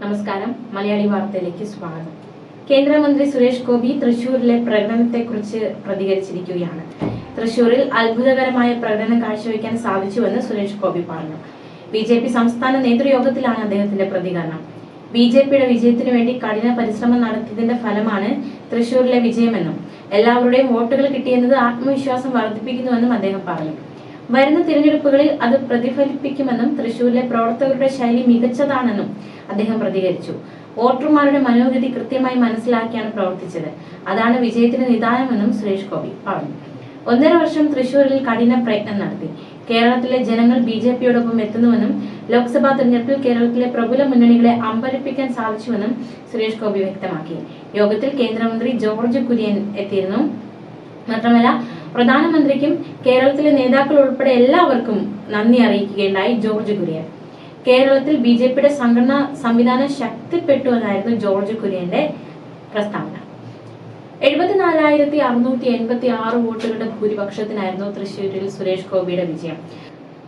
നമസ്കാരം. മലയാളി വാർത്തയിലേക്ക് സ്വാഗതം. കേന്ദ്രമന്ത്രി സുരേഷ് ഗോപി തൃശൂരിലെ പ്രകടനത്തെക്കുറിച്ച് പ്രതികരിച്ചിരിക്കുകയാണ്. തൃശൂരിൽ അത്ഭുതകരമായ പ്രകടനം കാഴ്ചവെക്കാൻ സാധിച്ചുവെന്ന് സുരേഷ് ഗോപി പറഞ്ഞു. ബിജെപി സംസ്ഥാന നേതൃയോഗത്തിലാണ് അദ്ദേഹത്തിന്റെ പ്രതികരണം. ബിജെപിയുടെ വിജയത്തിനു വേണ്ടി കഠിന പരിശ്രമം നടത്തിയതിന്റെ ഫലമാണ് തൃശൂരിലെ വിജയമെന്നും എല്ലാവരുടെയും വോട്ടുകൾ കിട്ടിയെന്നത് ആത്മവിശ്വാസം വർദ്ധിപ്പിക്കുന്നുവെന്നും അദ്ദേഹം പറഞ്ഞു. വരുന്ന തിരഞ്ഞെടുപ്പുകളിൽ അത് പ്രതിഫലിപ്പിക്കുമെന്നും തൃശൂരിലെ പ്രവർത്തകരുടെ ശൈലി മികച്ചതാണെന്നും അദ്ദേഹം പ്രതികരിച്ചു. വോട്ടർമാരുടെ മനോഗതി കൃത്യമായി മനസ്സിലാക്കിയാണ് പ്രവർത്തിച്ചത്. അതാണ് വിജയത്തിന് നിദാനമെന്നും സുരേഷ് ഗോപി പറഞ്ഞു. 1.5 വർഷം തൃശൂരിൽ കഠിന പ്രയത്നം നടത്തി. കേരളത്തിലെ ജനങ്ങൾ ബിജെപിയോടൊപ്പം എത്തുന്നുവെന്നും ലോക്സഭാ തെരഞ്ഞെടുപ്പിൽ കേരളത്തിലെ പ്രബല മുന്നണികളെ അമ്പരപ്പിക്കാൻ സാധിച്ചുവെന്നും സുരേഷ് ഗോപി വ്യക്തമാക്കി. യോഗത്തിൽ കേന്ദ്രമന്ത്രി ജോർജ് കുര്യൻ എത്തിയിരുന്നു. മാത്രമല്ല, പ്രധാനമന്ത്രിക്കും കേരളത്തിലെ നേതാക്കൾ ഉൾപ്പെടെ എല്ലാവർക്കും നന്ദി അറിയിക്കുകയുണ്ടായി ജോർജ് കുര്യൻ. കേരളത്തിൽ ബിജെപിയുടെ സംഘടനാ സംവിധാനം ശക്തിപ്പെട്ടുവെന്നായിരുന്നു ജോർജ് കുര്യന്റെ പ്രസ്താവന. 74,686 വോട്ടുകളുടെ ഭൂരിപക്ഷത്തിനായിരുന്നു തൃശൂരിൽ സുരേഷ് ഗോപിയുടെ വിജയം.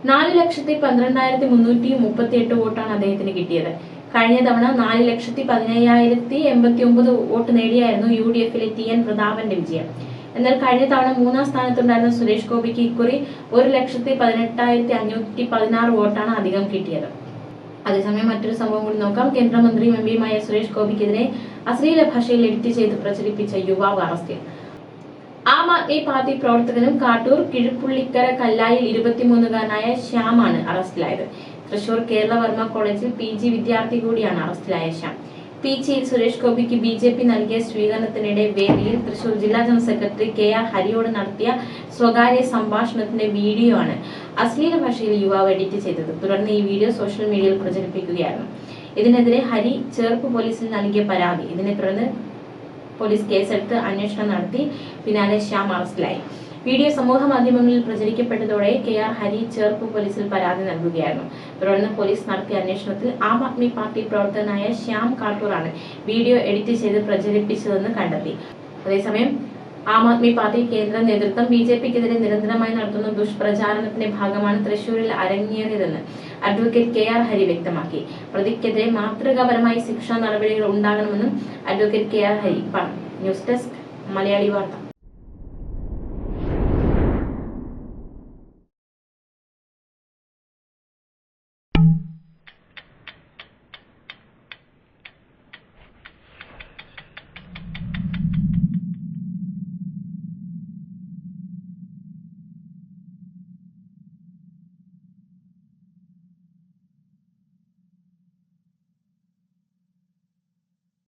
4,12,338 വോട്ടാണ് അദ്ദേഹത്തിന് കിട്ടിയത്. കഴിഞ്ഞ തവണ 4,15,089 വോട്ട് നേടിയായിരുന്നു UDF-ലെ TN പ്രതാപന്റെ വിജയം. എന്നാൽ കഴിഞ്ഞ തവണ 3-ാം സ്ഥാനത്തുണ്ടായിരുന്ന സുരേഷ് ഗോപിക്ക് ഇക്കുറി 1,18,516 വോട്ടാണ് അധികം കിട്ടിയത്. അതേസമയം മറ്റൊരു സംഭവം കൂടി നോക്കാം. കേന്ദ്രമന്ത്രിയും MPയുമായ സുരേഷ് ഗോപിക്കെതിരെ അശ്ലീല ഭാഷയിൽ എഡിറ്റ് ചെയ്ത് പ്രചരിപ്പിച്ച യുവാവ് അറസ്റ്റിൽ. ആം ആദ്മി പാർട്ടി പ്രവർത്തകനും കാട്ടൂർ കിഴുപ്പുള്ളിക്കര കല്ലായിൽ 23-കാരനായ ശ്യാമാണ് അറസ്റ്റിലായത്. തൃശൂർ കേരളവർമ്മ കോളേജിൽ PG വിദ്യാർത്ഥി കൂടിയാണ് അറസ്റ്റിലായ ശ്യാം. പീച്ചിയിൽ സുരേഷ് ഗോപിക്ക് BJP നൽകിയ സ്വീകരണത്തിനിടെ വേദിയിൽ തൃശൂർ ജില്ലാ ജനറൽ സെക്രട്ടറി KR ഹരിയോട് നടത്തിയ സ്വകാര്യ സംഭാഷണത്തിന്റെ വീഡിയോ ആണ് അശ്ലീല ഭാഷയിൽ യുവാവ് എഡിറ്റ് ചെയ്തത്. തുടർന്ന് ഈ വീഡിയോ സോഷ്യൽ മീഡിയയിൽ പ്രചരിപ്പിക്കുകയായിരുന്നു. ഇതിനെതിരെ ഹരി ചേർപ്പ് പോലീസിൽ നൽകിയ പരാതി. ഇതിനെ തുടർന്ന് പോലീസ് കേസെടുത്ത് അന്വേഷണം നടത്തി. പിന്നാലെ ശ്യാം അറസ്റ്റിലായി. വീഡിയോ സമൂഹ മാധ്യമങ്ങളിൽ പ്രചരിക്കപ്പെട്ടതോടെ KR ഹരി ചേർപ്പ് പോലീസിൽ പരാതി നൽകുകയായിരുന്നു. തുടർന്ന് പോലീസ് നടത്തിയ അന്വേഷണത്തിൽ ആം ആദ്മി പാർട്ടി പ്രവർത്തകനായ ശ്യാം കാട്ടൂറാണ് വീഡിയോ എഡിറ്റ് ചെയ്ത് പ്രചരിപ്പിച്ചതെന്ന് കണ്ടെത്തി. അതേസമയം ആം ആദ്മി പാർട്ടി കേന്ദ്ര നേതൃത്വം BJPക്കെതിരെ നിരന്തരമായി നടത്തുന്ന ദുഷ്പ്രചാരണത്തിന്റെ ഭാഗമാണ് തൃശൂരിൽ അരങ്ങേറിയതെന്ന് അഡ്വക്കേറ്റ് KR ഹരി വ്യക്തമാക്കി. പ്രതിക്കെതിരെ മാതൃകാപരമായി ശിക്ഷാ നടപടികൾ ഉണ്ടാകണമെന്നും അഡ്വക്കേറ്റ് KR ഹരി പറഞ്ഞു. ന്യൂസ് ഡെസ്ക് മലയാളി വാർത്ത.